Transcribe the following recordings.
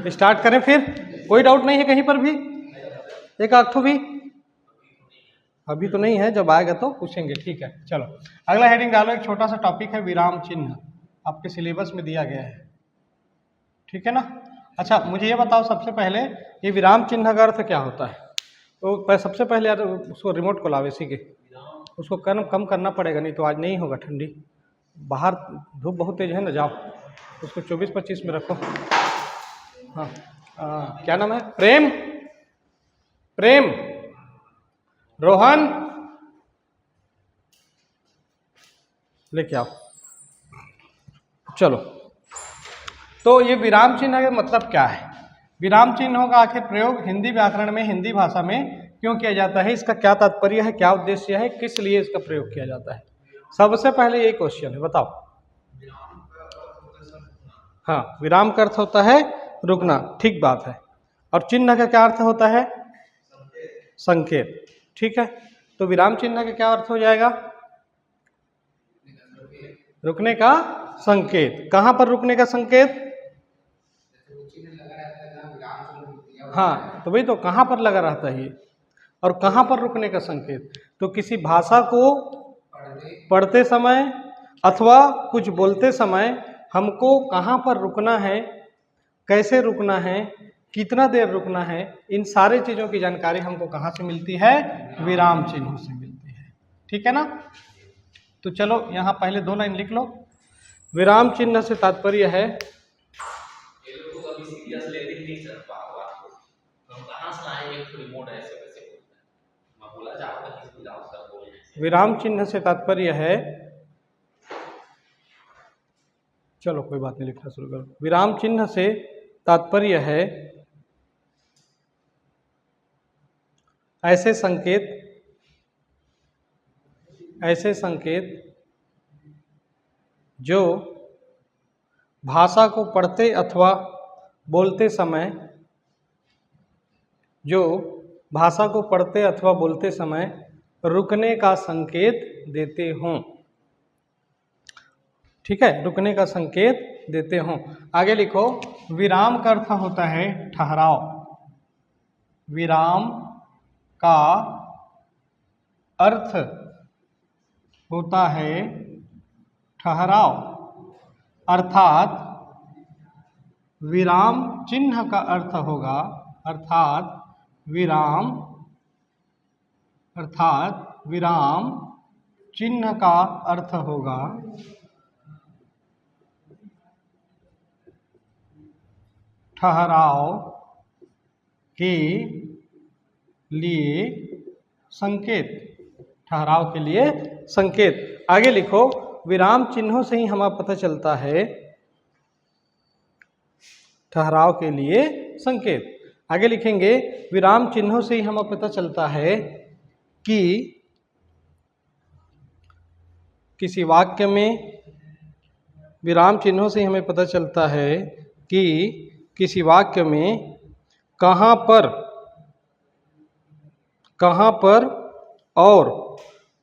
Start करें फिर? कोई डाउट नहीं है कहीं पर भी? एक आठ भी? अभी तो नहीं है, जब आएगा तो पूछेंगे। ठीक है, चलो अगला हेडिंग डालो। एक छोटा सा टॉपिक है विराम चिन्ह, आपके सिलेबस में दिया गया है, ठीक है ना। अच्छा मुझे ये बताओ सबसे पहले, ये विराम चिन्ह का अर्थ क्या होता है? तो सबसे पहले यार उसको रिमोट को लाओ इसी के, उसको कम करना पड़ेगा, नहीं तो आज नहीं होगा। ठंडी बाहर धूप बहुत तेज है ना, जाओ उसको 24-25 में रखो। हाँ क्या नाम है? प्रेम, प्रेम, रोहन लेके आओ। चलो, तो ये विराम चिन्ह का मतलब क्या है? विराम चिन्हों का आखिर प्रयोग हिंदी व्याकरण में, हिंदी भाषा में क्यों किया जाता है? इसका क्या तात्पर्य है, क्या उद्देश्य है, किस लिए इसका प्रयोग किया जाता है? सबसे पहले यही क्वेश्चन है, बताओ। हाँ, विराम का अर्थ होता है रुकना, ठीक बात है। और चिन्ह का क्या अर्थ होता है? संकेत, ठीक है। तो विराम चिन्ह का क्या अर्थ हो जाएगा? रुकने का संकेत। कहां पर रुकने का संकेत? हाँ, तो वही तो, कहां पर लगा रहता है ये, और कहां पर रुकने का संकेत? तो किसी भाषा को पढ़ते समय अथवा कुछ बोलते समय हमको कहां पर रुकना है, कैसे रुकना है, कितना देर रुकना है, इन सारे चीजों की जानकारी हमको कहां से मिलती है? विराम चिन्हों से मिलती है, ठीक है ना। तो चलो यहां पहले 2 लाइन लिख लो। विराम चिन्ह से तात्पर्य है, विराम चिन्ह से तात्पर्य है, चलो कोई बात नहीं, लिखना शुरू करो। विराम चिन्ह से तात्पर्य है ऐसे संकेत जो भाषा को पढ़ते अथवा बोलते समय रुकने का संकेत देते हों, ठीक है, रुकने का संकेत देते हों। आगे लिखो, विराम का अर्थ होता है ठहराव। विराम का अर्थ होता है ठहराव, अर्थात विराम चिन्ह का अर्थ होगा, अर्थात विराम चिन्ह का अर्थ होगा ठहराव के लिए संकेत, ठहराव के लिए संकेत। आगे लिखो, विराम चिन्हों से ही हमें पता चलता है ठहराव के लिए संकेत। आगे लिखेंगे, विराम चिन्हों से ही हमें पता चलता है कि किसी वाक्य में, विराम चिन्हों से हमें पता चलता है कि किसी वाक्य में कहाँ पर और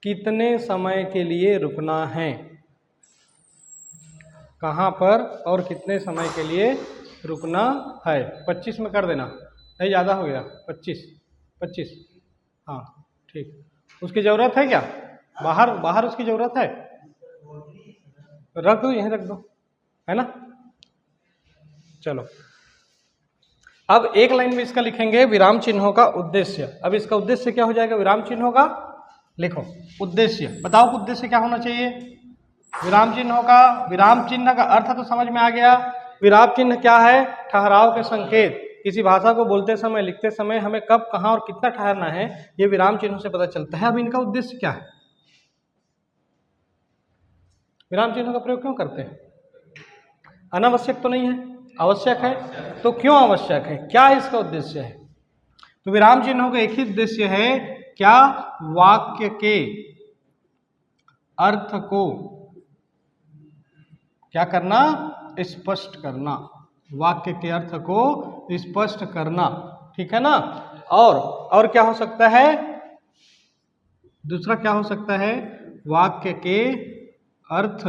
कितने समय के लिए रुकना है, कहाँ पर और कितने समय के लिए रुकना है। 25 में कर देना, नहीं ज़्यादा हो गया, 25। हाँ ठीक। उसकी ज़रूरत है क्या? बाहर उसकी ज़रूरत है? रख दो, यहीं रख दो, है ना। चलो अब एक लाइन में इसका लिखेंगे, विराम चिन्हों का उद्देश्य। अब इसका उद्देश्य क्या हो जाएगा? विराम चिन्हों का लिखो उद्देश्य, बताओ उद्देश्य क्या होना चाहिए विराम चिन्हों का? विराम चिन्ह का अर्थ तो समझ में आ गया। विराम चिन्ह क्या है? ठहराव के संकेत। किसी भाषा को बोलते समय, लिखते समय हमें कब, कहाँ और कितना ठहरना है, ये विराम चिन्हों से पता चलता है। अब इनका उद्देश्य क्या है? विराम चिन्हों का प्रयोग क्यों करते हैं? अनावश्यक तो नहीं है, आवश्यक है। तो क्यों आवश्यक है, क्या इसका उद्देश्य है? तो विराम चिन्हों का एक ही उद्देश्य है, क्या? वाक्य के अर्थ को क्या करना? स्पष्ट करना। वाक्य के अर्थ को स्पष्ट करना, ठीक है ना। और क्या हो सकता है? दूसरा क्या हो सकता है? वाक्य के अर्थ